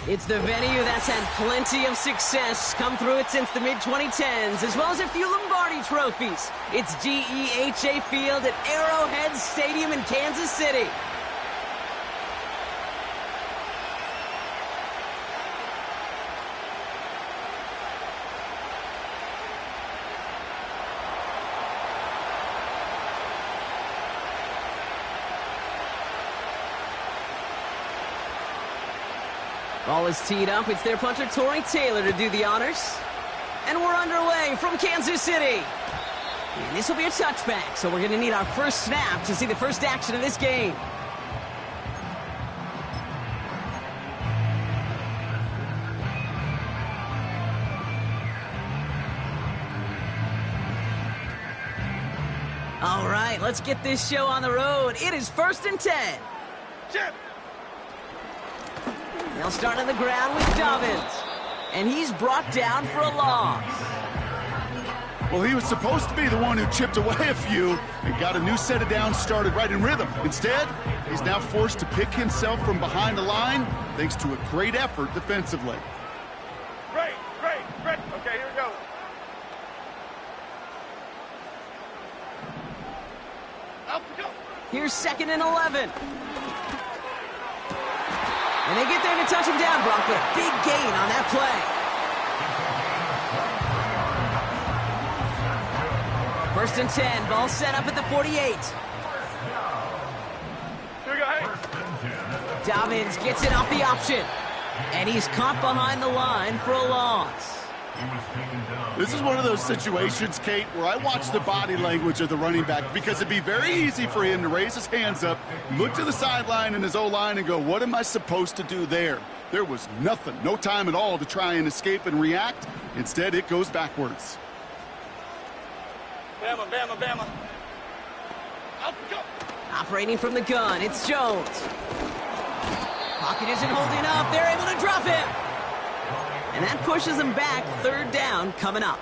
It's the venue that's had plenty of success come through it since the mid-2010s, as well as a few Lombardi trophies. It's GEHA Field at Arrowhead Stadium in Kansas City. Ball is teed up. It's their punter, Tory Taylor, to do the honors. And we're underway from Kansas City. And this will be a touchback, so we're going to need our first snap to see the first action of this game. All right, let's get this show on the road. It is 1st and 10. Chip. They'll start on the ground with Dobbins. And he's brought down for a loss. Well, he was supposed to be the one who chipped away a few and got a new set of downs started right in rhythm. Instead, he's now forced to pick himself from behind the line thanks to a great effort defensively. Great. Okay, here we go. Up we go. Here's 2nd and 11. And they get there to touch him down, Brock, but a big gain on that play. 1st and 10, ball set up at the 48. Here we go, hey. Dobbins gets it off the option. And he's caught behind the line for a loss. This is one of those situations, Kate, where I watch the body language of the running back because it'd be very easy for him to raise his hands up, look to the sideline and his O-line and go, what am I supposed to do there? There was nothing, no time at all to try and escape and react. Instead, it goes backwards. Bama. Out we go. Operating from the gun, it's Jones. Pocket isn't holding up. They're able to drop him. And that pushes them back. 3rd down coming up.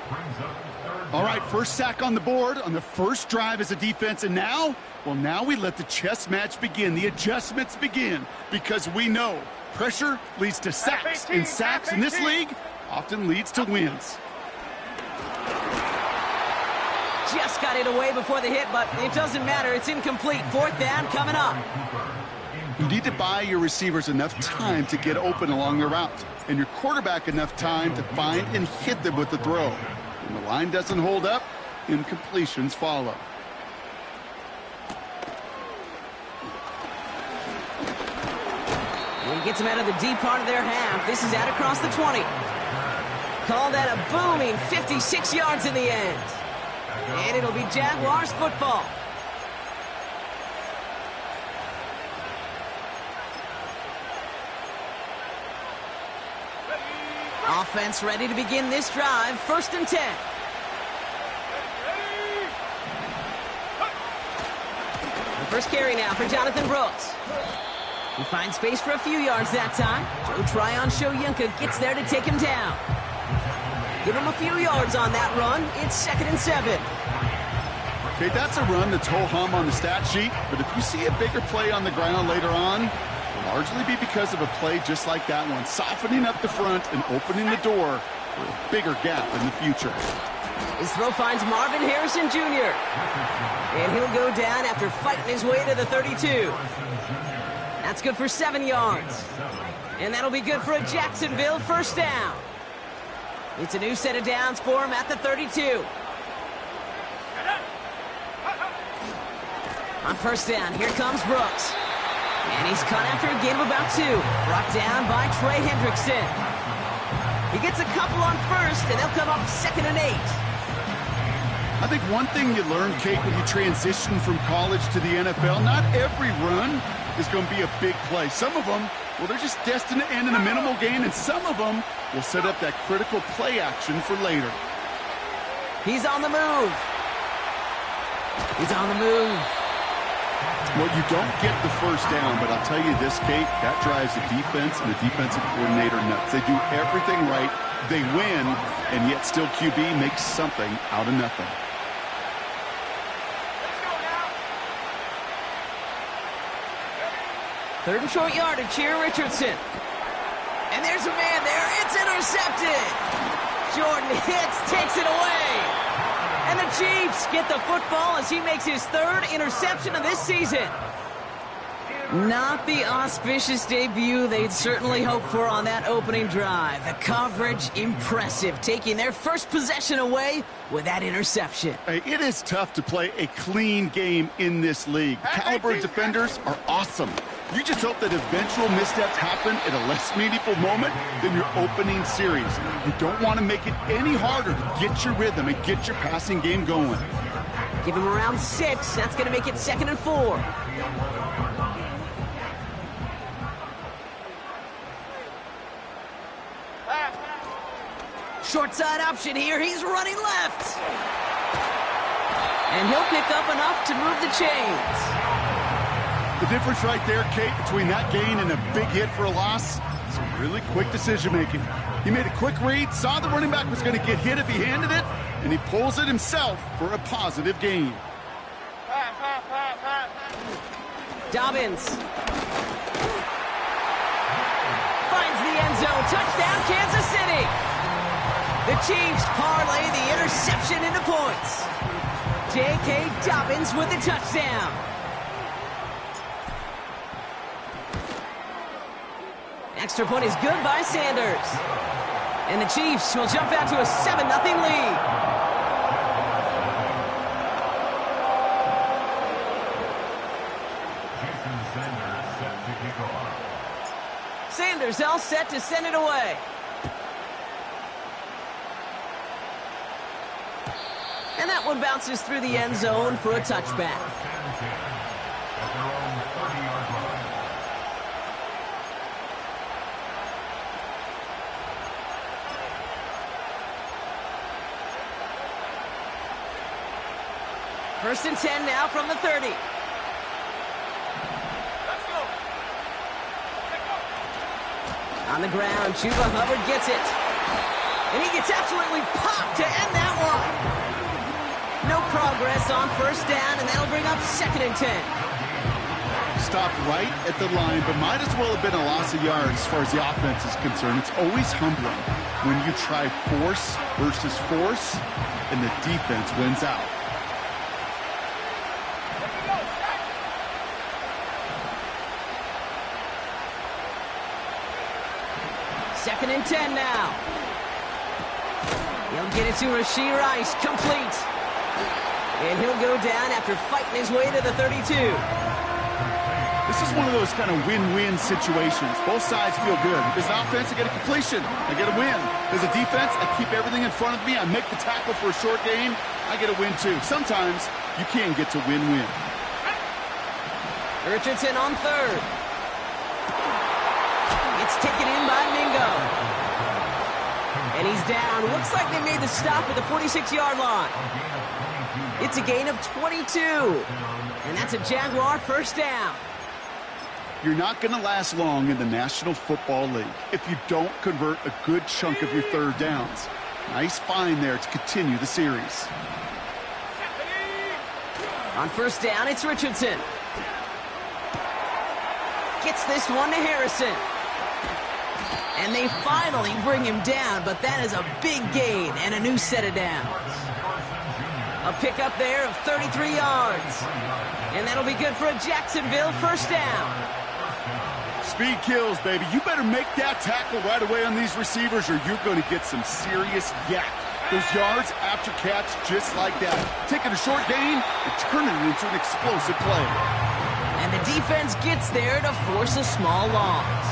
All right, first sack on the board on the first drive as a defense. And now, well, now we let the chess match begin. The adjustments begin because we know pressure leads to sacks. And sacks in this league often leads to wins. Just got it away before the hit, but it doesn't matter. It's incomplete. 4th down coming up. You need to buy your receivers enough time to get open along the route, and your quarterback enough time to find and hit them with the throw. When the line doesn't hold up, incompletions follow. And he gets them out of the deep part of their half. This is out across the 20. Call that a booming 56 yards in the end. And it'll be Jaguars football. Offense ready to begin this drive. 1st and 10. The first carry now for Jonathan Brooks. He finds space for a few yards that time. Joe Tryon-Shoyinka gets there to take him down. Give him a few yards on that run. It's 2nd and 7. Okay, that's a run that's ho-hum on the stat sheet, but if you see a bigger play on the ground later on, it'll largely be because of a play just like that one, softening up the front and opening the door for a bigger gap in the future. His throw finds Marvin Harrison Jr. And he'll go down after fighting his way to the 32. That's good for 7 yards. And that'll be good for a Jacksonville 1st down. It's a new set of downs for him at the 32. On 1st down, here comes Brooks. And he's cut after a gain of about 2. Brought down by Trey Hendrickson. He gets a couple on 1st, and they'll come up 2nd and 8. I think one thing you learn, Kate, when you transition from college to the NFL, not every run is going to be a big play. Some of them, well, they're just destined to end in a minimal gain, and some of them will set up that critical play action for later. He's on the move. He's on the move. Well, you don't get the 1st down, but I'll tell you this, Kate, that drives the defense and the defensive coordinator nuts. They do everything right, they win, and yet still QB makes something out of nothing. Third and short yardage here, Richardson. And there's a man there. It's intercepted. Jordan Hicks takes it away. And the Chiefs get the football as he makes his third interception of this season. Not the auspicious debut they'd certainly hoped for on that opening drive. The coverage, impressive, taking their first possession away with that interception. Hey, it is tough to play a clean game in this league. The caliber of defenders are awesome. You just hope that eventual missteps happen at a less meaningful moment than your opening series. You don't want to make it any harder to get your rhythm and get your passing game going. Give him around 6. That's going to make it 2nd and 4. Short side option here. He's running left. And he'll pick up enough to move the chains. The difference right there, Kate, between that gain and a big hit for a loss is really quick decision-making. He made a quick read, saw the running back was going to get hit if he handed it, and he pulls it himself for a positive gain. Dobbins finds the end zone. Touchdown, Kansas City. The Chiefs parlay the interception into points. J.K. Dobbins with the touchdown. Extra point is good by Sanders. And the Chiefs will jump out to a 7-0 lead. Sanders all set to send it away. And that one bounces through the end zone for a touchback. First and 10 now from the 30. On the ground, Chuba Hubbard gets it. And he gets absolutely popped to end that one. No progress on first down, and that'll bring up 2nd and 10. Stopped right at the line, but might as well have been a loss of yards as far as the offense is concerned. It's always humbling when you try force versus force, and the defense wins out. Second and 10 now. He'll get it to Rashee Rice, complete. And he'll go down after fighting his way to the 32. This is one of those kind of win-win situations. Both sides feel good. As an offense, I get a completion. I get a win. As a defense, I keep everything in front of me. I make the tackle for a short gain. I get a win, too. Sometimes, you can get to win-win. Richardson on third. It's taken in by Mingo. And he's down. Looks like they made the stop at the 46-yard line. It's a gain of 22. And that's a Jaguar first down. You're not going to last long in the National Football League if you don't convert a good chunk of your third downs. Nice find there to continue the series. On first down, it's Richardson. Gets this one to Harrison. And they finally bring him down, but that is a big gain and a new set of downs. A pickup there of 33 yards. And that'll be good for a Jacksonville first down. Speed kills, baby. You better make that tackle right away on these receivers or you're going to get some serious yak. Those yards after catch just like that. Taking a short gain and turning it into an explosive play. And the defense gets there to force a small loss.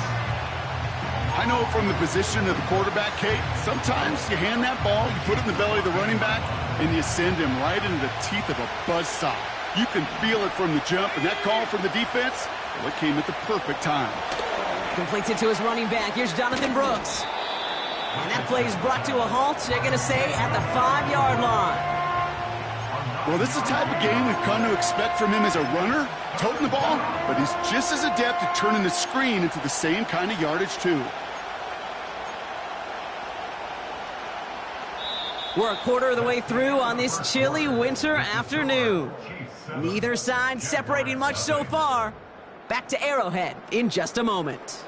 I know from the position of the quarterback, Kate, sometimes you hand that ball, you put it in the belly of the running back, and you send him right into the teeth of a buzzsaw. You can feel it from the jump, and that call from the defense, well, it came at the perfect time. Completes it to his running back. Here's Jonathan Brooks. And that play is brought to a halt, they're going to say, at the 5-yard line. Well, this is the type of game we've come to expect from him as a runner, toting the ball, but he's just as adept at turning the screen into the same kind of yardage, too. We're a quarter of the way through on this chilly winter afternoon. Neither side separating much so far. Back to Arrowhead in just a moment.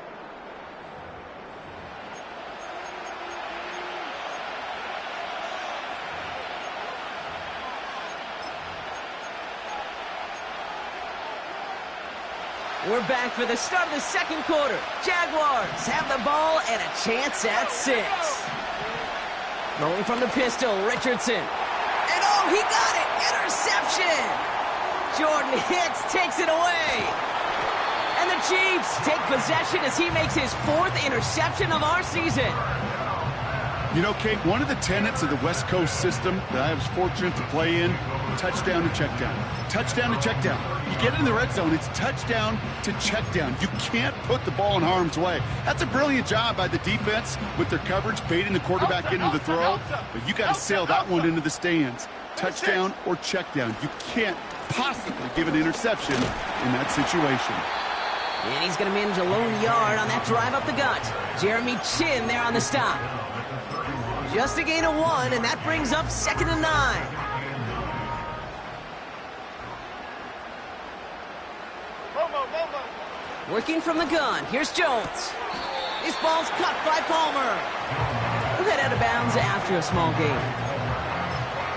We're back for the start of the second quarter. Jaguars have the ball and a chance at 6. Rolling from the pistol, Richardson. And oh, he got it! Interception! Jordan Hicks takes it away. And the Chiefs take possession as he makes his 4th interception of our season. You know, Kate, one of the tenets of the West Coast system that I was fortunate to play in, touchdown to check down. Touchdown to check down. You get in the red zone, it's touchdown to check down. You can't put the ball in harm's way. That's a brilliant job by the defense with their coverage, baiting the quarterback into the throw. But you got to sail that one into the stands. Touchdown or check down. You can't possibly give an interception in that situation. And he's going to manage a lone yard on that drive up the gut. Jeremy Chin there on the stop. Just a gain of 1, and that brings up 2nd and 9. Working from the gun, here's Jones. This ball's cut by Palmer. We'll head out of bounds after a small gain.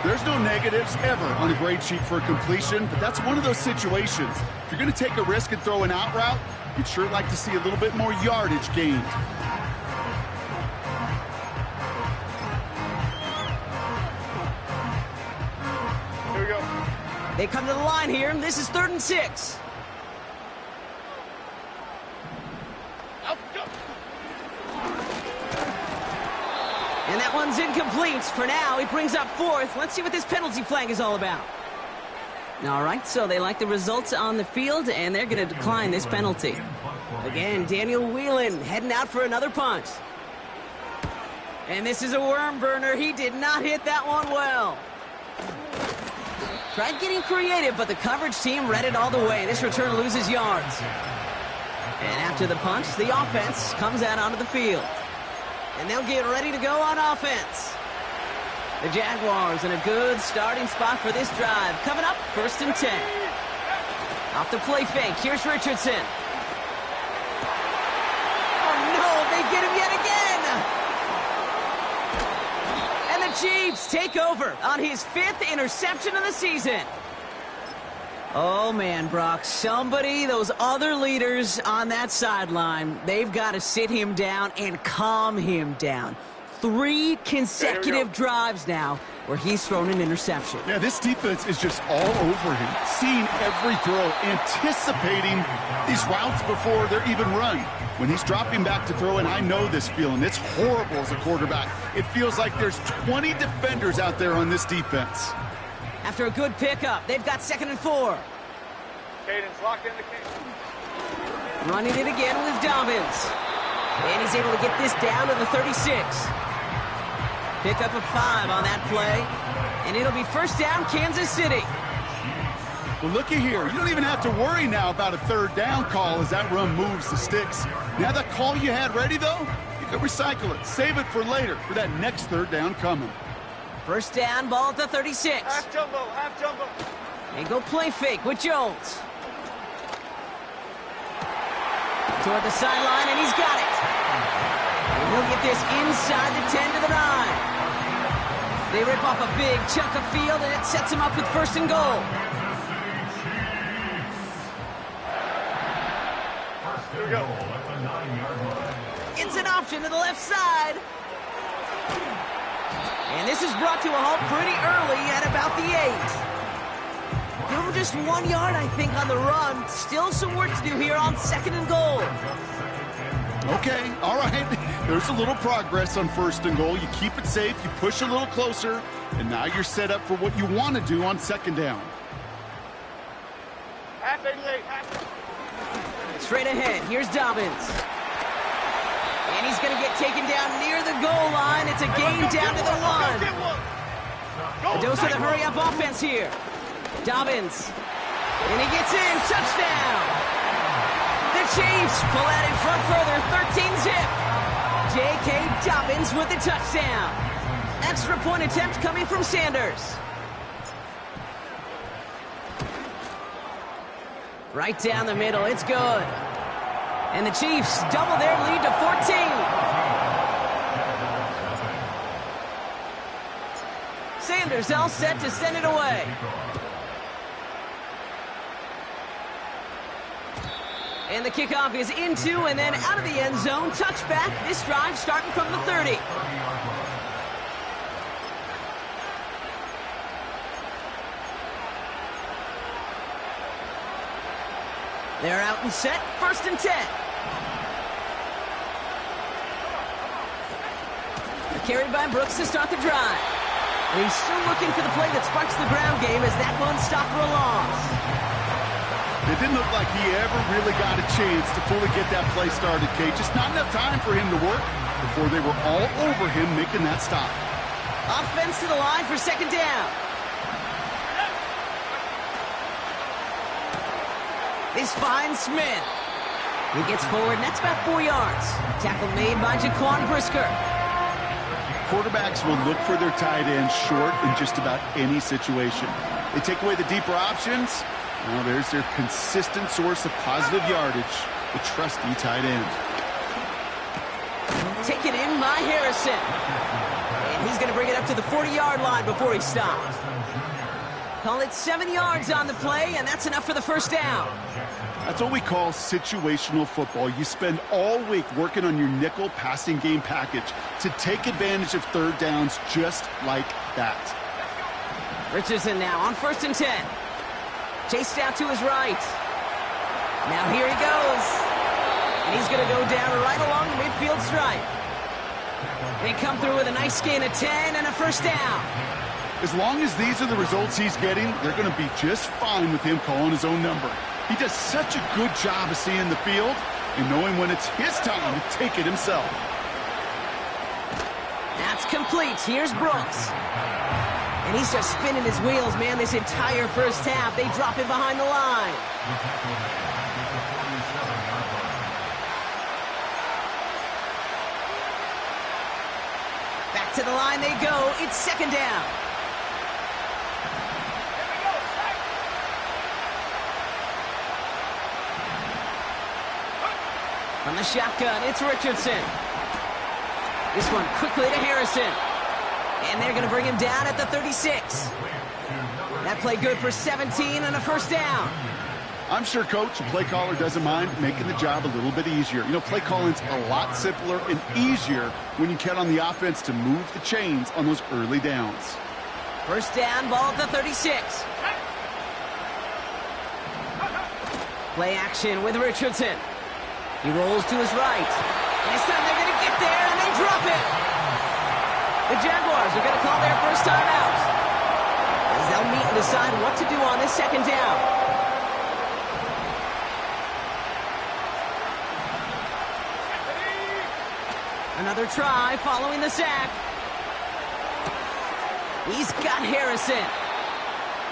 There's no negatives ever on a grade sheet for a completion, but that's one of those situations. If you're going to take a risk and throw an out route, you'd sure like to see a little bit more yardage gained. Here we go. They come to the line here, and this is 3rd and 6. And that one's incomplete. For now, he brings up 4th. Let's see what this penalty flag is all about. All right, so they like the results on the field, and they're going to decline this penalty. Again, Daniel Whelan heading out for another punt. And this is a worm burner. He did not hit that one well. Tried getting creative, but the coverage team read it all the way. This return loses yards. And after the punt, the offense comes out onto the field. And they'll get ready to go on offense. The Jaguars in a good starting spot for this drive. Coming up, 1st and 10. Off the play fake, here's Richardson. Oh no, they get him yet again! And the Chiefs take over on his 5th interception of the season. Oh man, Brock, those other leaders on that sideline, they've got to sit him down and calm him down. 3 consecutive drives now where he's thrown an interception. Yeah, this defense is just all over him, seeing every throw, anticipating these routes before they're even run. When he's dropping back to throw, and I know this feeling, it's horrible as a quarterback. It feels like there's 20 defenders out there on this defense. After a good pickup, they've got 2nd and 4. Caden's locked into Caden. Running it again with Dobbins. And he's able to get this down to the 36. Pick up a 5 on that play. And it'll be 1st down, Kansas City. Well, looky here. You don't even have to worry now about a 3rd down call as that run moves the sticks. Now that call you had ready, though, you can recycle it. Save it for later for that next 3rd down coming. 1st down, ball at the 36. Half jumbo, half jumbo. And go play fake with Jones. Toward the sideline, and he's got it. And he'll get this inside the 10 to the 9. They rip off a big chunk of field, and it sets him up with 1st and goal. Here we go. It's an option to the left side. And this is brought to a halt pretty early at about the 8. Give him just 1 yard, I think, on the run. Still some work to do here on 2nd and goal. Okay, all right. There's a little progress on 1st and goal. You keep it safe, you push a little closer, and now you're set up for what you want to do on 2nd down. Half 88, half. Straight ahead, here's Dobbins. And he's going to get taken down near the goal line. It's a gain down to the 1. A dose of the hurry-up offense here. Dobbins. And he gets in. Touchdown. The Chiefs pull out in front further. 13-zip. J.K. Dobbins with the touchdown. Extra point attempt coming from Sanders. Right down the middle, it's good. And the Chiefs double their lead to 14. Sanders all set to send it away. And the kickoff is into and then out of the end zone. Touchback. This drive starting from the 30. They're out and set. 1st and 10. They're carried by Brooks to start the drive. And he's still looking for the play that sparks the ground game as that one stopped for a loss. It didn't look like he ever really got a chance to fully get that play started, Kate. Just not enough time for him to work before they were all over him making that stop. Offense to the line for 2nd down. This finds Smith. He gets forward, and that's about 4 yards. Tackle made by Jaquan Brisker. Quarterbacks will look for their tight end short in just about any situation. They take away the deeper options. Well, there's their consistent source of positive yardage, the trusty tight end. Taken in by Harrison. And he's going to bring it up to the 40-yard line before he stops. Call it 7 yards on the play, and that's enough for the 1st down. That's what we call situational football. You spend all week working on your nickel passing game package to take advantage of 3rd downs just like that. Richardson now on 1st and 10. Chased out to his right. Now here he goes. And he's going to go down right along the midfield stripe. They come through with a nice gain of 10 and a 1st down. As long as these are the results he's getting, they're going to be just fine with him calling his own number. He does such a good job of seeing the field and knowing when it's his time to take it himself. That's complete. Here's Brooks. And he's just spinning his wheels, man, this entire 1st half. They drop him behind the line. Back to the line they go. It's 2nd down. From the shotgun, it's Richardson. This one quickly to Harrison. And they're going to bring him down at the 36. That play good for 17 and a 1st down. I'm sure Coach, the play caller, doesn't mind making the job a little bit easier. You know, play calling's a lot simpler and easier when you count on the offense to move the chains on those early downs. 1st down, ball at the 36. Play action with Richardson. He rolls to his right. This time they're going to get there, and they drop it. The Jaguars are going to call their 1st time out, as they'll meet and decide what to do on this 2nd down. Another try following the sack. He's got Harrison.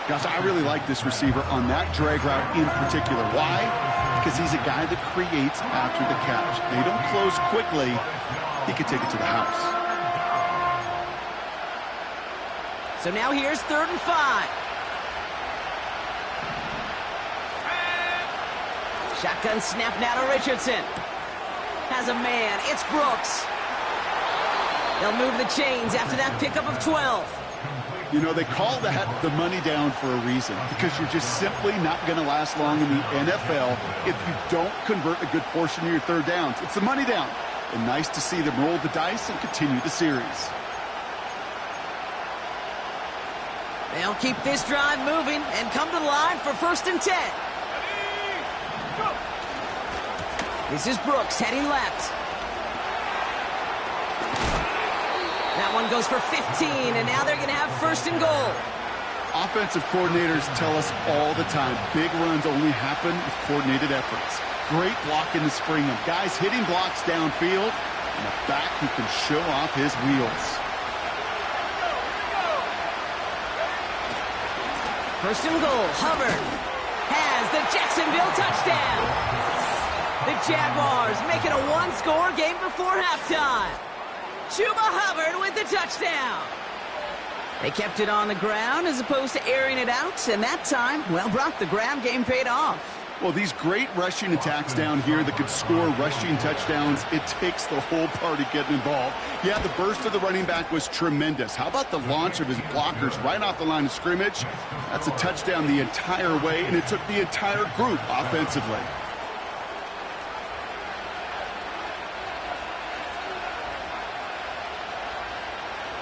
Gosh, I really like this receiver on that drag route in particular. Why? Because he's a guy that creates after the catch. They don't close quickly. He could take it to the house. So now here's 3rd and 5. Shotgun snap now to Richardson. Has a man. It's Brooks. They'll move the chains after that pickup of 12. You know, they call that the money down for a reason, because you're just simply not going to last long in the NFL if you don't convert a good portion of your 3rd downs. It's the money down. And nice to see them roll the dice and continue the series. They'll keep this drive moving and come to the line for 1st and 10. This is Brooks heading left. That one goes for 15, and now they're going to have 1st and goal. Offensive coordinators tell us all the time, big runs only happen with coordinated efforts. Great blocking to spring them. Guys hitting blocks downfield, and a back who can show off his wheels. 1st and goal. Hubbard has the Jacksonville touchdown. The Jaguars make it a 1-score game before halftime. Chuba Hubbard with the touchdown. They kept it on the ground as opposed to airing it out, and that time, well, Brock, the ground game paid off. Well, these great rushing attacks down here that could score rushing touchdowns, it takes the whole party getting involved. Yeah, the burst of the running back was tremendous. How about the launch of his blockers right off the line of scrimmage? That's a touchdown the entire way, and it took the entire group offensively.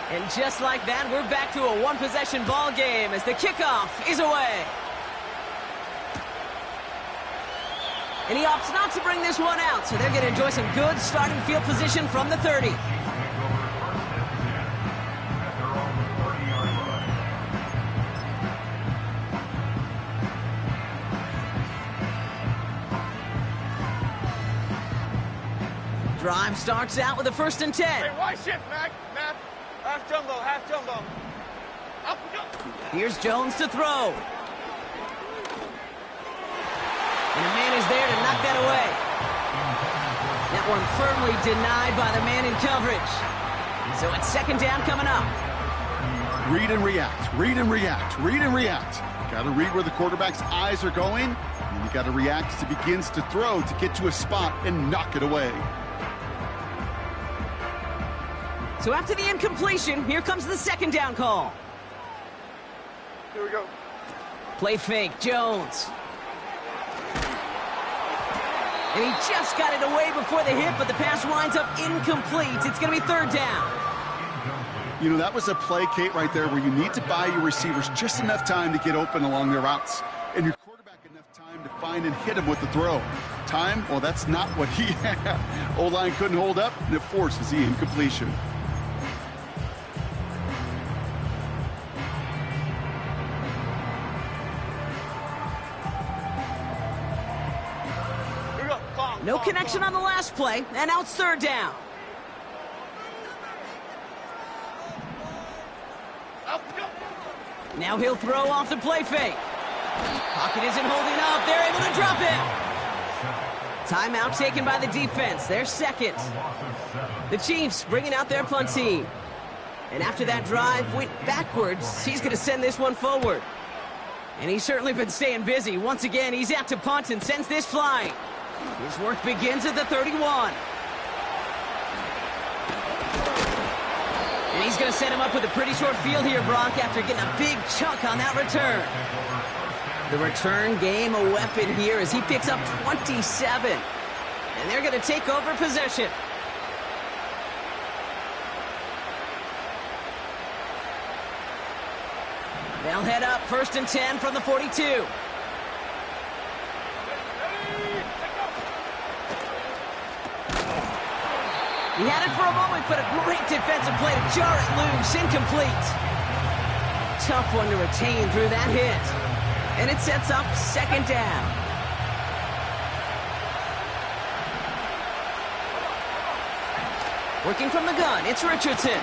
And just like that, we're back to a one-possession ball game as the kickoff is away. And he opts not to bring this one out, so they're going to enjoy some good starting field position from the 30. Drive starts out with a 1st and 10. Hey, why shift, Mac? Half jumbo, half jumbo. Up, go. Here's Jones to throw. And a man is there to knock that away. That one firmly denied by the man in coverage. So it's 2nd down coming up. Read and react, read and react, read and react. Got to read where the quarterback's eyes are going, and you got to react as he begins to throw to get to a spot and knock it away. So after the incompletion, here comes the 2nd down call. Here we go. Play fake, Jones. And he just got it away before the hit, but the pass winds up incomplete. It's going to be 3rd down. You know, that was a play, Kate, right there where you need to buy your receivers just enough time to get open along their routes. And your quarterback enough time to find and hit him with the throw. Time? Well, that's not what he had. O-line couldn't hold up, and it forces the incompletion. No connection on the last play, and now it's 3rd down. Now he'll throw off the play fake. Pocket isn't holding up. They're able to drop it. Timeout taken by the defense. Their 2nd. The Chiefs bringing out their punt team. And after that drive went backwards, he's going to send this one forward. And he's certainly been staying busy. Once again, he's out to punt and sends this flying. His work begins at the 31. And he's going to set him up with a pretty short field here, Brock, after getting a big chunk on that return. The return game a weapon here as he picks up 27. And they're going to take over possession. They'll head up 1st and 10 from the 42. He had it for a moment, but a great defensive play to jar it loose. Incomplete. Tough one to retain through that hit. And it sets up 2nd down. Working from the gun, it's Richardson.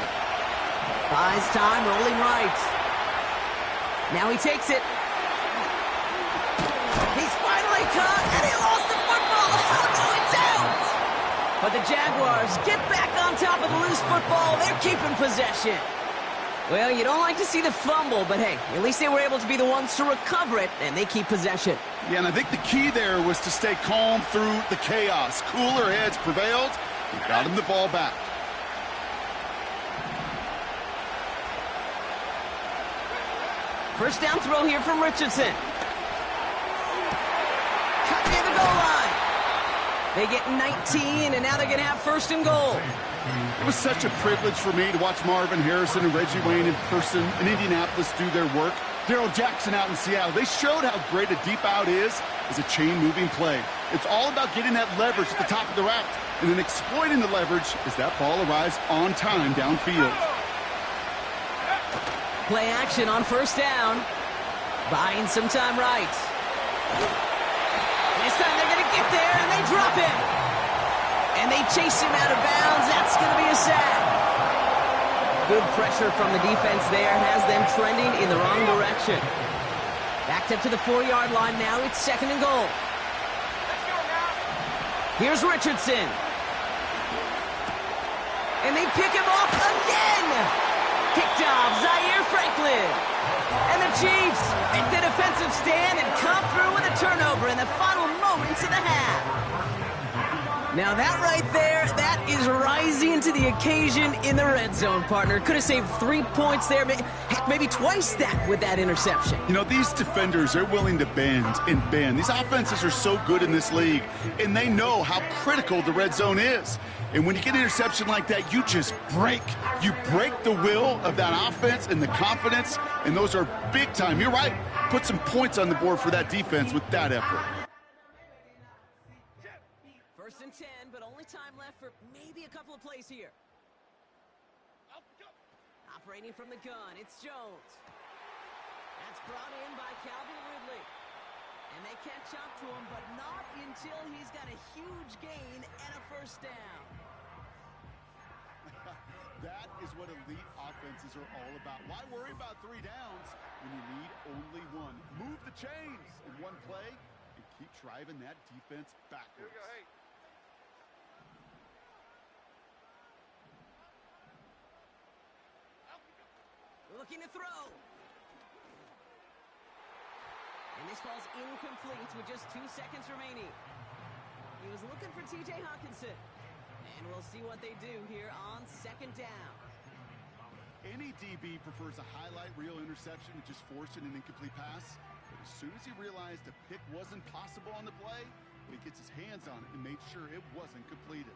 Buys time, rolling right. Now he takes it. He's finally caught, and he lost the football. How do it's out? But the Jaguars get back on top of the loose football. They're keeping possession. Well, you don't like to see the fumble, but hey, at least they were able to be the ones to recover it, and they keep possession. Yeah, and I think the key there was to stay calm through the chaos. Cooler heads prevailed. They got him the ball back. First down throw here from Richardson. Cut near the goal line. They get 19, and now they're going to have 1st and goal. It was such a privilege for me to watch Marvin Harrison and Reggie Wayne in person in Indianapolis do their work. Darrell Jackson out in Seattle. They showed how great a deep out is as a chain-moving play. It's all about getting that leverage at the top of the route and then exploiting the leverage as that ball arrives on time downfield. Play action on 1st down. Buying some time right. This time they're going to get there, and they drop him. And they chase him out of bounds. That's going to be a sack. Good pressure from the defense there has them trending in the wrong direction. Backed up to the 4-yard line now. It's 2nd and goal. Here's Richardson. And they pick him off again. Picked off Zaire Franklin. And the Chiefs make the defensive stand and come through with a turnover in the final moments of the half. Now that right there, that is rising to the occasion in the red zone, partner. Could have saved 3 points there, heck, maybe twice that with that interception. You know, these defenders, they're willing to bend and bend. These offenses are so good in this league, and they know how critical the red zone is. And when you get an interception like that, you just break. You break the will of that offense and the confidence, and those are big time. You're right. Put some points on the board for that defense with that effort. 1st and 10, but only time left for maybe a couple of plays here. Operating from the gun, it's Jones. That's brought in by Calvin Ridley. And they catch up to him, but not until he's got a huge gain and a 1st down. That is what elite offenses are all about. Why worry about 3 downs when you need only 1? Move the chains in one play and keep driving that defense backwards. Looking to throw. And this falls incomplete with just 2 seconds remaining. He was looking for T.J. Hawkinson. And we'll see what they do here on 2nd down. Any DB prefers a highlight reel interception to just forcing an incomplete pass. But as soon as he realized a pick wasn't possible on the play, he gets his hands on it and made sure it wasn't completed.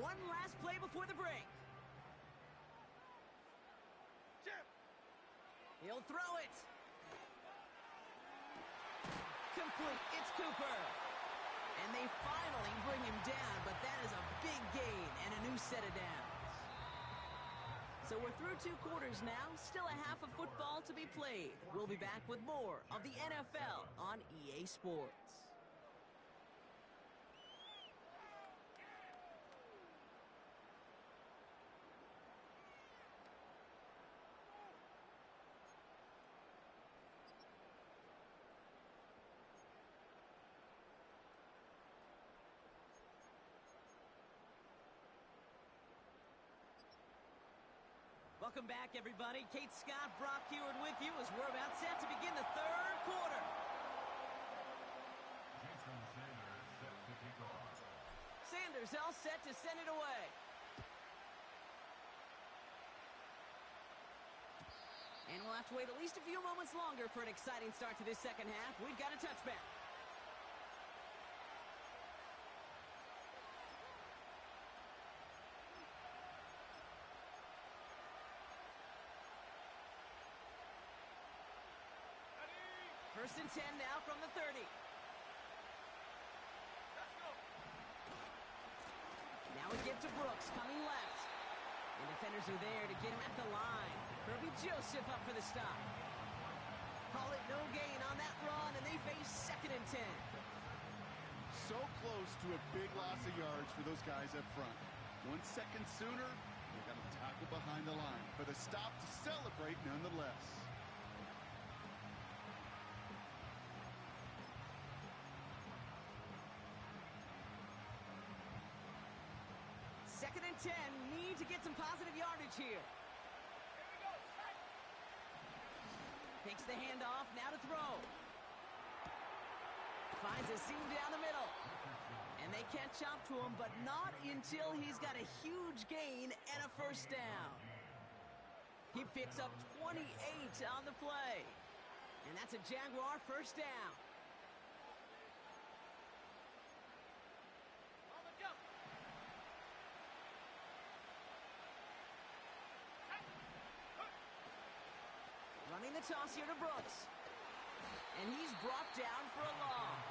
One last play before the break. He'll throw it. Complete. It's Cooper. And they finally bring him down, but that is a big gain and a new set of downs. So we're through 2 quarters now. Still a half of football to be played. We'll be back with more of the NFL on EA Sports. Welcome back, everybody. Kate Scott, Brock Huard with you as we're about set to begin the 3rd quarter. Sanders all set to send it away. And we'll have to wait at least a few moments longer for an exciting start to this 2nd half. We've got a touchback. First and 10 now from the 30. Now we give to Brooks, coming left. And defenders are there to get him at the line. Kirby Joseph up for the stop. Call it no gain on that run, and they face 2nd and 10. So close to a big loss of yards for those guys up front. 1 second sooner, they got to tackle behind the line. But a stop to celebrate nonetheless. Second and 10, need to get some positive yardage here. Takes the handoff, now to throw. Finds a seam down the middle. And they catch up to him, but not until he's got a huge gain and a 1st down. He picks up 28 on the play. And that's a Jaguar 1st down. Running the toss here to Brooks. And he's brought down for a loss.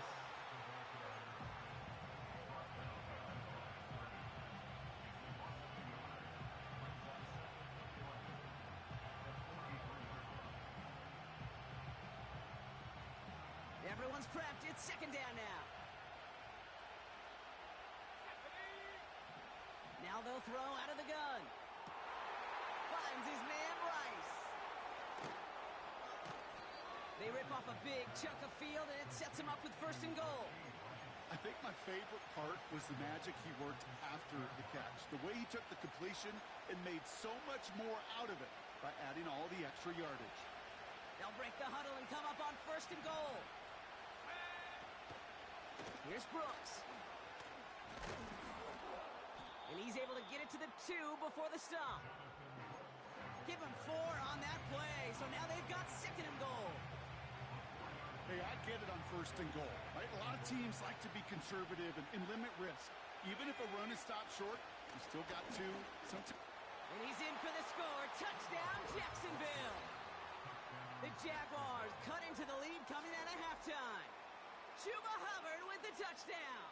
Everyone's prepped. It's 2nd down now. Now they'll throw out of the gun. Finds his man Rice. They rip off a big chunk of field, and it sets him up with 1st and goal. I think my favorite part was the magic he worked after the catch. The way he took the completion and made so much more out of it by adding all the extra yardage. They'll break the huddle and come up on 1st and goal. Here's Brooks. And he's able to get it to the 2 before the stop. Give him 4 on that play. So now they've got 2nd and goal. Hey, I get it on 1st and goal, right? A lot of teams like to be conservative and limit risk. Even if a run is stopped short, you still got 2. And he's in for the score. Touchdown, Jacksonville. The Jaguars cut into the lead coming out of halftime. Chuba Hubbard with the touchdown.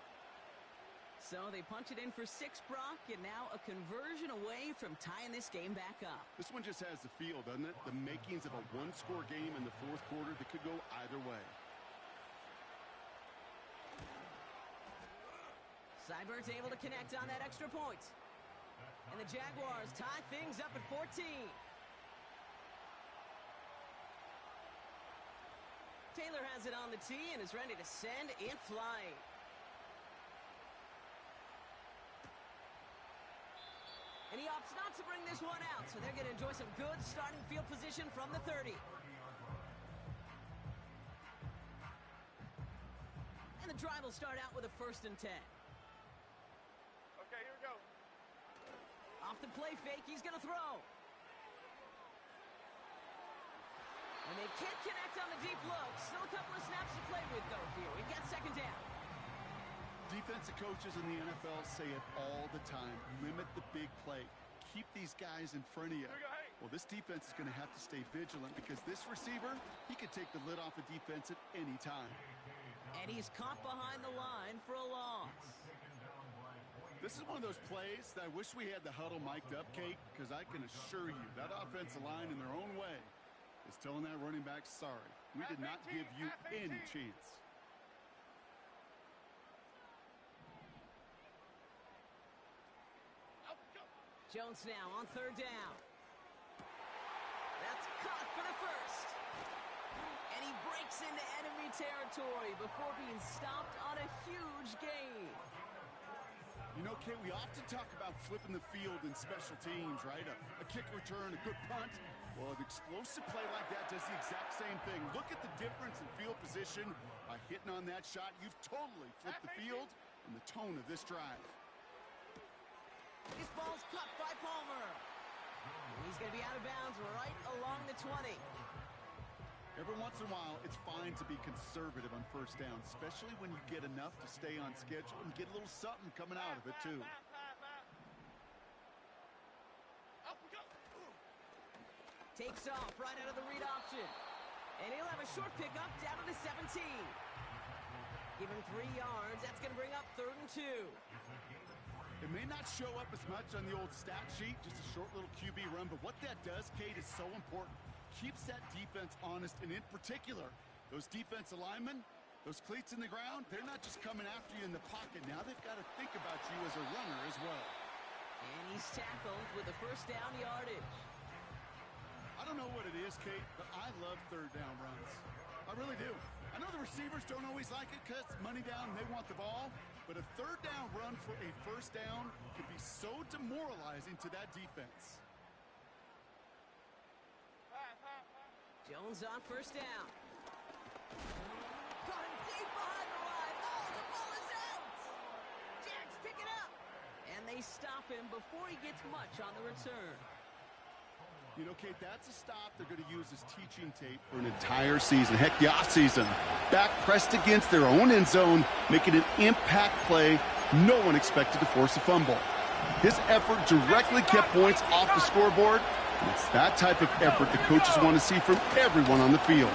So they punch it in for 6, Brock, and now a conversion away from tying this game back up. This one just has the feel, doesn't it? The makings of a one-score game in the 4th quarter that could go either way. Seibert's able to connect on that extra point. And the Jaguars tie things up at 14. Taylor has it on the tee and is ready to send it flying. And he opts not to bring this one out, so they're going to enjoy some good starting field position from the 30. And the drive will start out with a 1st and 10. Okay, here we go. Off the play fake, he's going to throw. And they can't connect on the deep look. Still a couple of snaps to play with, though, here. We've got 2nd down. Defensive coaches in the NFL say it all the time. Limit the big play. Keep these guys in front of you. Well, this defense is going to have to stay vigilant because this receiver, he could take the lid off a defense at any time. And he's caught behind the line for a loss. This is one of those plays that I wish we had the huddle mic'd up, Kate, because I can assure you that offensive line in their own way is telling that running back, sorry, we did not give you any chance. Jones now on 3rd down. That's caught for the 1st. And he breaks into enemy territory before being stopped on a huge gain. You know, Kate, we often talk about flipping the field in special teams, right? A kick return, a good punt. Well, an explosive play like that does the exact same thing. Look at the difference in field position. By hitting on that shot, you've totally flipped the field and the tone of this drive. This ball's cut by Palmer. And he's going to be out of bounds right along the 20. Every once in a while, it's fine to be conservative on 1st down, especially when you get enough to stay on schedule and get a little something coming out of it, too. Takes off right out of the read option. And he'll have a short pickup down to the 17. Give him 3 yards. That's going to bring up 3rd and 2. It may not show up as much on the old stat sheet, just a short little QB run, but what that does, Kate, is so important. Keeps that defense honest, and in particular, those defensive linemen, those cleats in the ground, they're not just coming after you in the pocket. Now they've got to think about you as a runner as well. And he's tackled with the 1st down yardage. I don't know what it is, Kate, but I love 3rd down runs. I really do. I know the receivers don't always like it because it's money down and they want the ball, but a 3rd down run for a 1st down can be so demoralizing to that defense. Jones on 1st down. Caught him deep behind the line. Oh, the ball is out! Jags pick it up. And they stop him before he gets much on the return. You know, Kate, that's a stop they're going to use as teaching tape for an entire season. Heck, the offseason. Back pressed against their own end zone, making an impact play. No one expected to force a fumble. His effort directly kept points off the scoreboard. And it's that type of effort the coaches want to see from everyone on the field.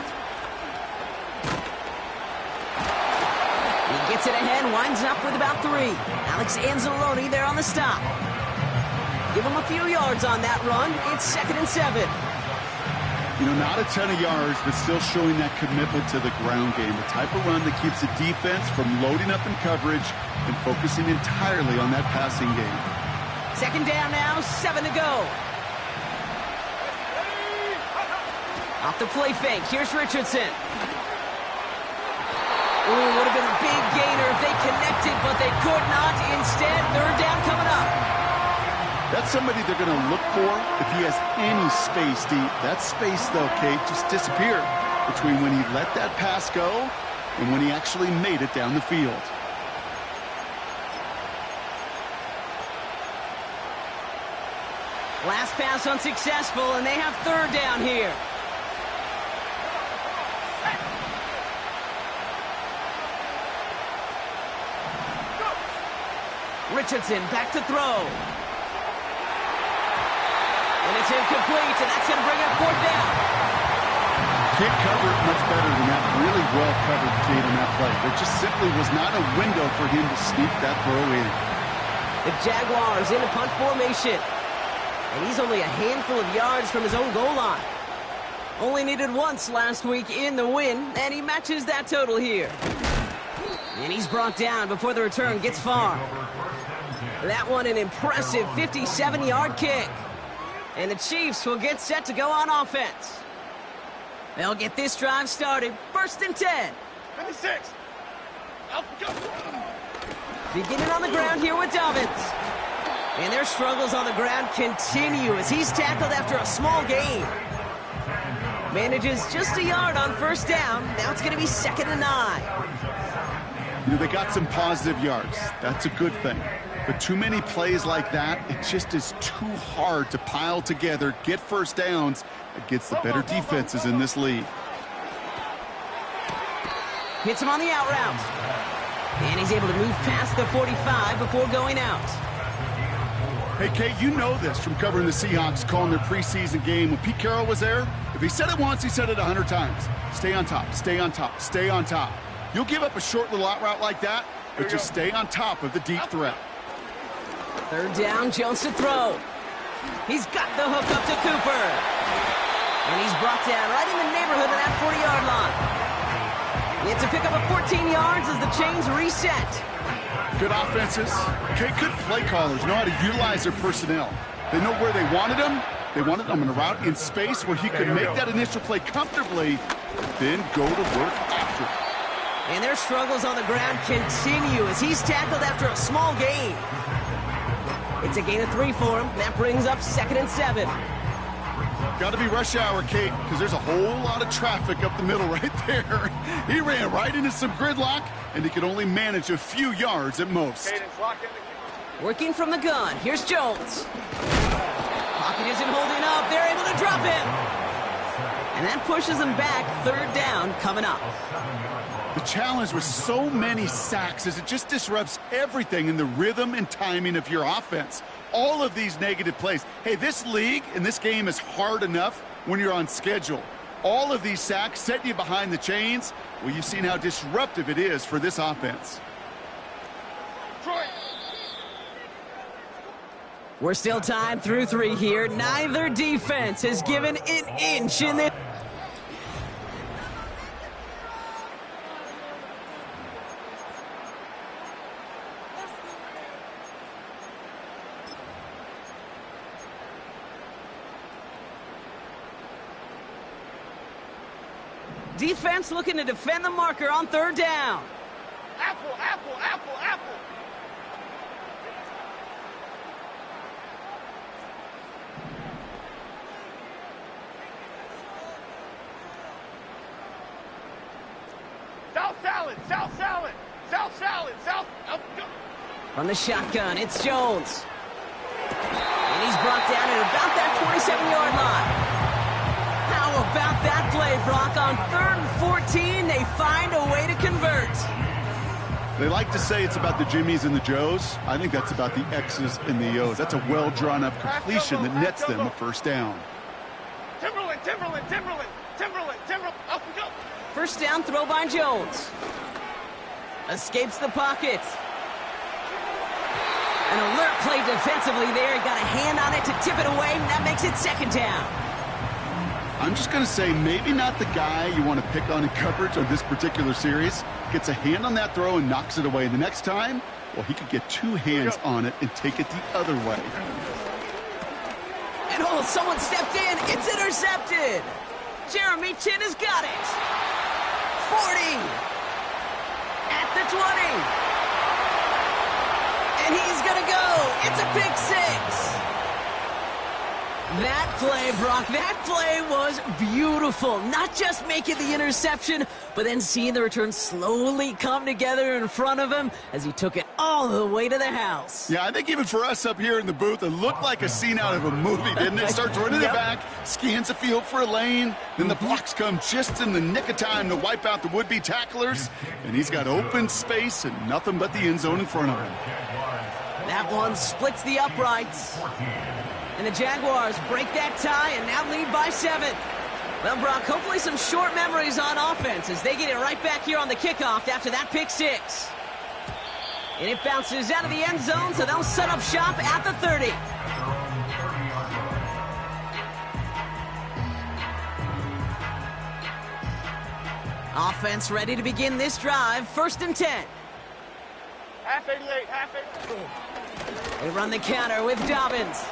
He gets it ahead, winds up with about 3. Alex Anzalone there on the stop. Give him a few yards on that run. It's 2nd and 7. You know, not a ton of yards, but still showing that commitment to the ground game. The type of run that keeps the defense from loading up in coverage and focusing entirely on that passing game. 2nd down now, 7 to go. Off the play fake, here's Richardson. Ooh, would have been a big gainer if they connect. but they could not. Instead, third down coming up. That's somebody they're going to look for if he has any space deep. That space, though, Kate, just disappeared between when he let that pass go and when he actually made it down the field. Last pass unsuccessful, and they have third down here. Richardson back to throw. And it's incomplete, and that's going to bring up fourth down. Can't cover it much better than that. Really well covered, Kate, on that play. There just simply was not a window for him to sneak that throw in. The Jaguars in a punt formation. And he's only a handful of yards from his own goal line. Only needed once last week in the win, and he matches that total here. And he's brought down before the return gets far. That one an impressive 57-yard kick. And the Chiefs will get set to go on offense. They'll get this drive started. First and 10. 56. Go. Beginning on the ground here with Dobbins. And their struggles on the ground continue as he's tackled after a small gain. Manages just a yard on first down. Now it's going to be 2nd and 9. You know, they got some positive yards. That's a good thing. But too many plays like that, it just is too hard to pile together, get first downs against the better defenses in this league. Hits him on the out route. And he's able to move past the 45 before going out. Hey, Kate, you know this from covering the Seahawks, calling their preseason game. When Pete Carroll was there, if he said it once, he said it 100 times. Stay on top, stay on top, stay on top. You'll give up a short little out route like that, but just stay on top of the deep threat. Third down, Jones to throw. He's got the hook up to Cooper. And he's brought down right in the neighborhood of that 40-yard line. It's a pickup of 14 yards as the chains reset. Good offenses. Okay, good play callers know how to utilize their personnel. They know where they wanted him. They wanted him in a route in space where he could make that initial play comfortably, then go to work after. And their struggles on the ground continue as he's tackled after a small gain. It's a gain of 3 for him. That brings up 2nd and 7. Got to be rush hour, Kate, because there's a whole lot of traffic up the middle right there. He ran right into some gridlock, and he could only manage a few yards at most. Working from the gun. Here's Jones. Pocket isn't holding up. They're able to drop him. And that pushes him back. Third down coming up. The challenge with so many sacks is it just disrupts everything in the rhythm and timing of your offense. All of these negative plays. Hey, this league and this game is hard enough when you're on schedule. All of these sacks setting you behind the chains. Well, you've seen how disruptive it is for this offense. We're still tied through 3 here. Neither defense has given an inch in this. Defense looking to defend the marker on third down. Apple, apple, apple, apple. South salad, south salad, south salad, south. From the shotgun, it's Jones. And he's brought down at about that 27-yard line. How about that play, Brock? On 3rd and 14, they find a way to convert. They like to say it's about the Jimmies and the Joes. I think that's about the X's and the O's. That's a well-drawn-up completion that nets them a first down. Timberland, Timberland, Timberland, Timberland, Timberland. Up we go. First down throw by Jones. Escapes the pocket. An alert play defensively there. Got a hand on it to tip it away, and that makes it 2nd down. I'm just going to say maybe not the guy you want to pick on in coverage on this particular series. Gets a hand on that throw and knocks it away. The next time, well, he could get 2 hands on it and take it the other way. And oh, someone stepped in. It's intercepted. Jeremy Chin has got it. 40. At the 20. And he's going to go. It's a pick six. That play, Brock, that play was beautiful. Not just making the interception, but then seeing the return slowly come together in front of him as he took it all the way to the house. Yeah, I think even for us up here in the booth, it looked like a scene out of a movie, didn't it? Starts running it back, scans the field for a lane, then the blocks come just in the nick of time to wipe out the would-be tacklers, and he's got open space and nothing but the end zone in front of him. That one splits the uprights. And the Jaguars break that tie and now lead by 7. Well, Brock, hopefully some short memories on offense as they get it right back here on the kickoff after that pick six. And it bounces out of the end zone, so they'll set up shop at the 30. Offense ready to begin this drive. 1st and 10. Half 88, half 88. They run the counter with Dobbins.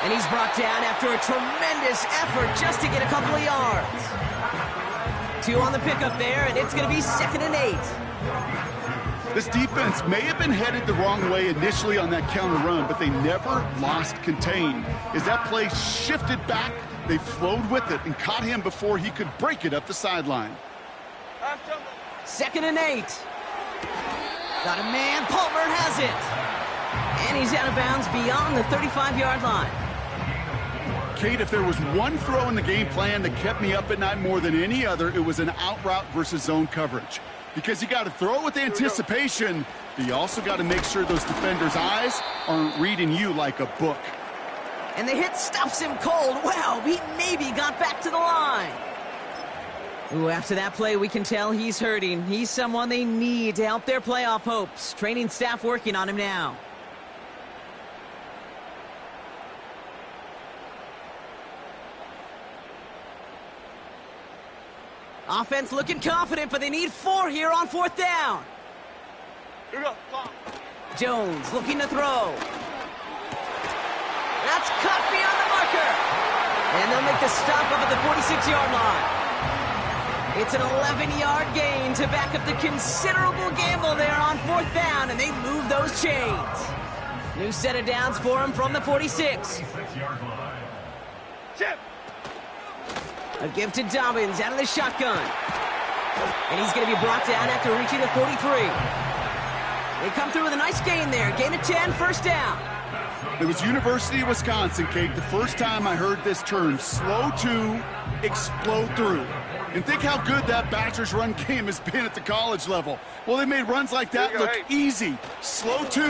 And he's brought down after a tremendous effort just to get a couple of yards. 2 on the pickup there, and it's going to be 2nd and 8. This defense may have been headed the wrong way initially on that counter run, but they never lost contain. As that play shifted back, they flowed with it and caught him before he could break it up the sideline. Half jumbo. 2nd and 8. Got a man. Palmer has it. And he's out of bounds beyond the 35-yard line. Kate, if there was one throw in the game plan that kept me up at night more than any other, it was an out route versus zone coverage. Because you got to throw it with anticipation, but you also got to make sure those defenders' eyes aren't reading you like a book. And the hit stuffs him cold. Wow, he maybe got back to the line. Ooh, after that play, we can tell he's hurting. He's someone they need to help their playoff hopes. Training staff working on him now. Offense looking confident, but they need 4 here on 4th down. Here we go. Come on. Jones looking to throw. That's caught beyond the marker. And they'll make the stop up at the 46-yard line. It's an 11-yard gain to back up the considerable gamble there on 4th down, and they move those chains. New set of downs for him from the 46. Chip. A give to Dobbins out of the shotgun. And he's going to be brought down after reaching the 43. They come through with a nice gain there. Gain of 10, 1st down. It was University of Wisconsin, Kate, the first time I heard this term, slow to explode through. And think how good that Badgers run game has been at the college level. Well, they made runs like that look easy. Slow to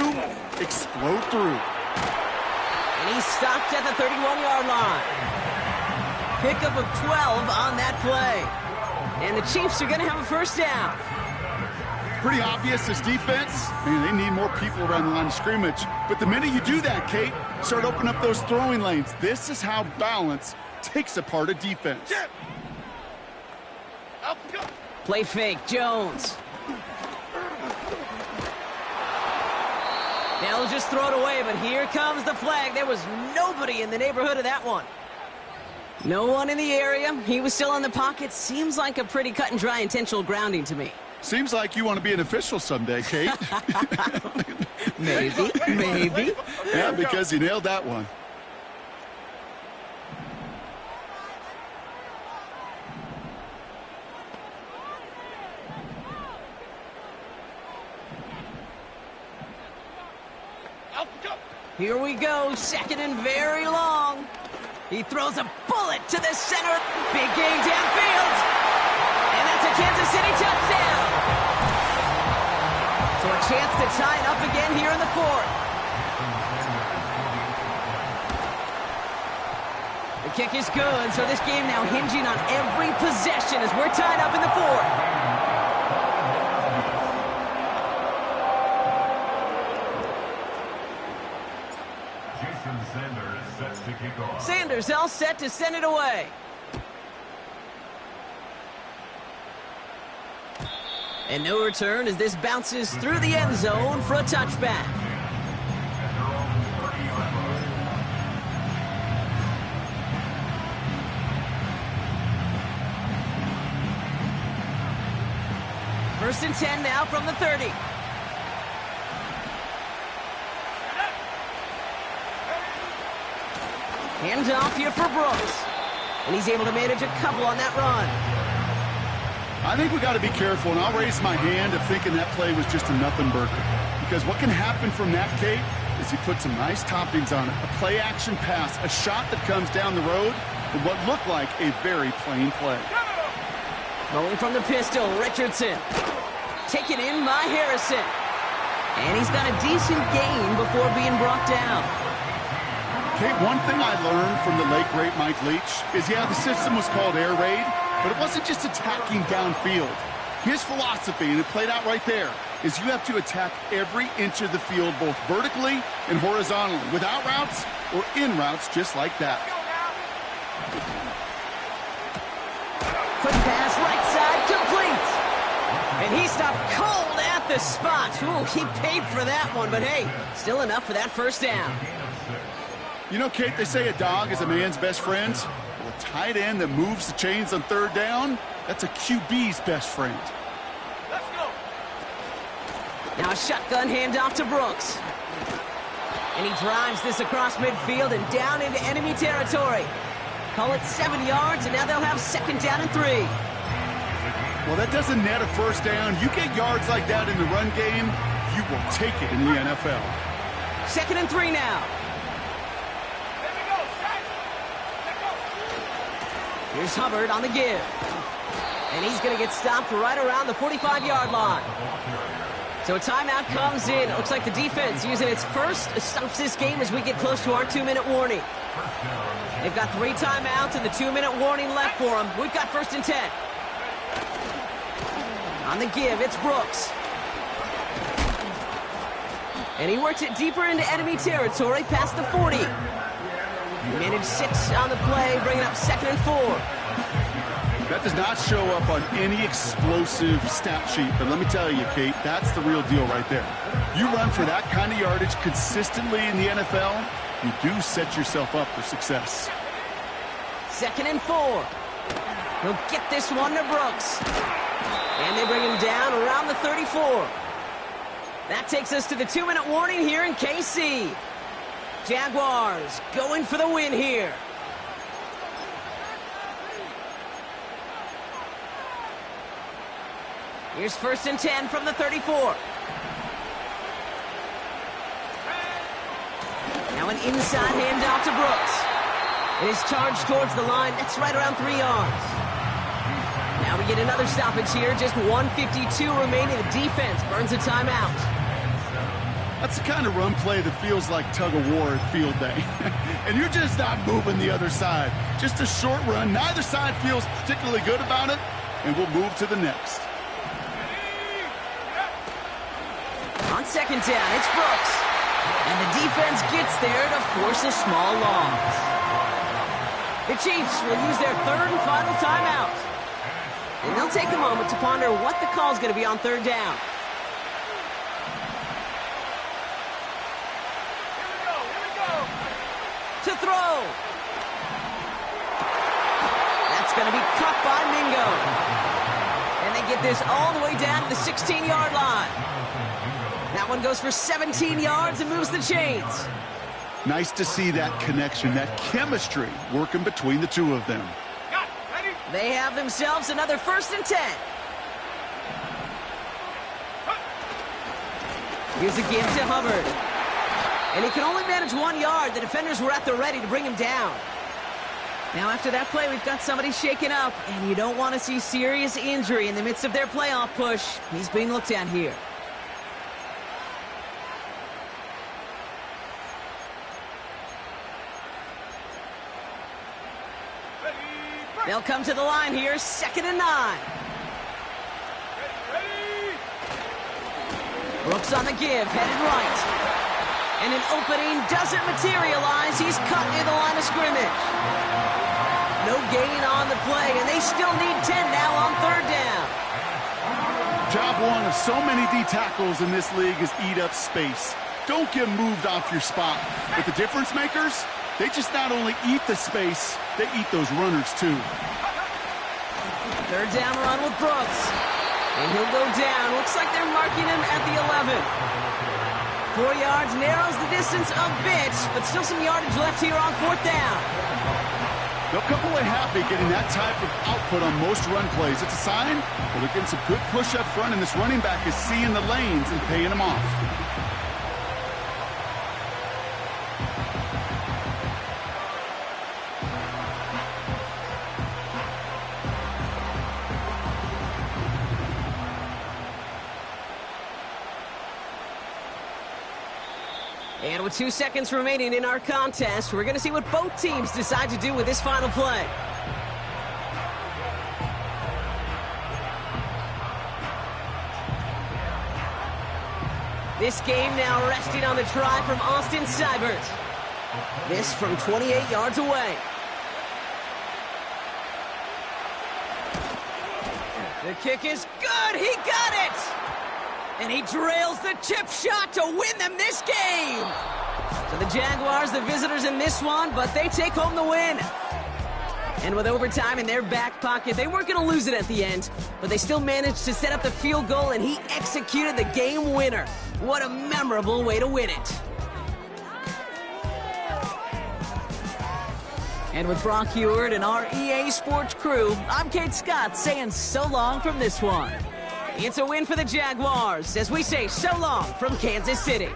explode through. And he's stopped at the 31-yard line. Pickup of 12 on that play. And the Chiefs are going to have a 1st down. Pretty obvious, this defense, man, they need more people around the line of scrimmage. But the minute you do that, Kate, start opening up those throwing lanes. This is how balance takes apart a defense. Chip. Up, go. Play fake, Jones. They'll just throw it away, but here comes the flag. There was nobody in the neighborhood of that one. No one in the area. He was still in the pocket. Seems like a pretty cut and dry intentional grounding to me. Seems like you want to be an official someday, Kate. Maybe. Yeah, because you nailed that one. Up, go. Here we go. 2nd and very long. He throws a bullet to the center. Big gain downfield. And that's a Kansas City touchdown. So a chance to tie it up again here in the 4th. The kick is good, so this game now hinging on every possession as we're tied up in the 4th. Sanders all set to send it away. And no return as this bounces through the end zone for a touchback. First and 10 now from the 30. Handoff here for Brooks. And he's able to manage a couple on that run. I think we got to be careful, and I'll raise my hand of thinking that play was just a nothing burger. Because what can happen from that, Kate, is he put some nice toppings on it. A play-action pass, a shot that comes down the road for what looked like a very plain play. Throwing from the pistol, Richardson. Taken in by Harrison. And he's got a decent gain before being brought down. Kate, one thing I learned from the late, great Mike Leach is, yeah, the system was called air raid, but it wasn't just attacking downfield. His philosophy, and it played out right there, is you have to attack every inch of the field, both vertically and horizontally, with out routes or in routes just like that. Quick pass, right side, complete. And he stopped cold at the spot. Ooh, he paid for that one, but hey, still enough for that first down. You know, Kate, they say a dog is a man's best friend. Well, a tight end that moves the chains on third down, that's a QB's best friend. Let's go. Now a shotgun handoff to Brooks. And he drives this across midfield and down into enemy territory. Call it 7 yards, and now they'll have second down and 3. Well, that doesn't net a first down. You get yards like that in the run game, you will take it in the NFL. Second and 3 now. There we go. Set. Let's go. Here's Hubbard on the give. And he's going to get stopped right around the 45-yard line. So a timeout comes in. It looks like the defense using its first stops this game as we get close to our 2-minute warning. They've got 3 timeouts and the 2-minute warning left for them. We've got first and 10. On the give, it's Brooks. And he works it deeper into enemy territory past the 40. He managed 6 on the play, bringing up second and 4. That does not show up on any explosive stat sheet, but let me tell you, Kate, that's the real deal right there. You run for that kind of yardage consistently in the NFL, you do set yourself up for success. Second and 4. He'll get this one to Brooks. And they bring him down around the 34. That takes us to the 2-minute warning here in KC. Jaguars going for the win here. Here's first and 10 from the 34. Now an inside handoff to Brooks. It is charged towards the line. That's right around 3 yards. Now we get another stoppage here. Just 1:52 remaining. The defense burns a timeout. That's the kind of run play that feels like tug-of-war at field day. And you're just not moving the other side. Just a short run. Neither side feels particularly good about it. And we'll move to the next. On second down, it's Brooks. And the defense gets there to force a small loss. The Chiefs will use their third and final timeout. And they'll take a moment to ponder what the call is going to be on third down. Here we go. To throw. That's going to be caught by Mingo. And they get this all the way down to the 16-yard line. That one goes for 17 yards and moves the chains. Nice to see that connection, that chemistry working between the two of them. Got it. Ready? They have themselves another first and 10. Here's a give to Hubbard. And he can only manage 1 yard. The defenders were at the ready to bring him down. Now after that play, we've got somebody shaken up. And you don't want to see serious injury in the midst of their playoff push. He's being looked at here. They'll come to the line here, second and 9. Ready. Brooks on the give, headed right. And an opening doesn't materialize. He's cut near the line of scrimmage. No gain on the play, and they still need 10 now on third down. Job one of so many D tackles in this league is eat up space. Don't get moved off your spot. But the difference makers, they just not only eat the space, they eat those runners too. Third down run with Brooks. And he'll go down. Looks like they're marking him at the 11. 4 yards narrows the distance a bit, but still some yardage left here on 4th down. They'll come away happy getting that type of output on most run plays. It's a sign that they're getting some good push up front, and this running back is seeing the lanes and paying them off. And with 2 seconds remaining in our contest, we're going to see what both teams decide to do with this final play. This game now resting on the try from Austin Seibert. This from 28 yards away. The kick is good. He got it. And he drills the chip shot to win them this game. So the Jaguars, the visitors in this one, but they take home the win. And with overtime in their back pocket, they weren't going to lose it at the end, but they still managed to set up the field goal, and he executed the game winner. What a memorable way to win it. And with Brock Heward and our EA Sports crew, I'm Kate Scott saying so long from this one. It's a win for the Jaguars as we say so long from Kansas City.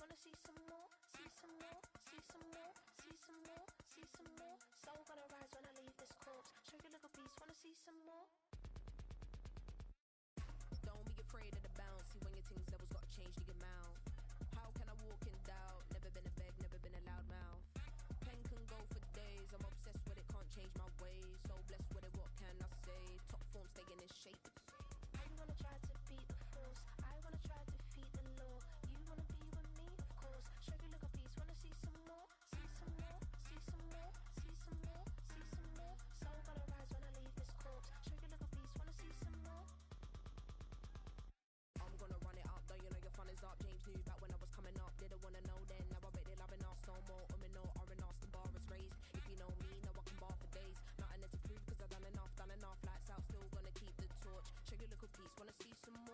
wanna see some more, see some more, see some more, see some more, see some more. Soul gonna rise when I leave this corpse. Show you little beast, wanna see some more. Don't be afraid of the bounce. See when your things levels gotta change to your mouth. How can I walk in doubt? Never been a beg, never been a loud mouth. Pen can go for days. I'm obsessed with it, can't change my ways. So blessed with it, what can I say? Top form staying in shape. You wanna try to beat the force, I wanna try to defeat the law. You wanna be with me, of course. Show you little piece, wanna see some more, see some more, see some more, see some more, see some more. Soul gonna rise when I leave this corpse. Show you little piece, wanna see some more. I'm gonna run it up, though you know your fun is up. James knew back when I was coming up, didn't wanna know then. Now I bet they're loving us no more. No, R&R, the bar is raised. If you know me, know I can bar for days. Nothing to prove, cause I've done enough. Lights out, still gonna keep the torch. Show you little piece, wanna see some more.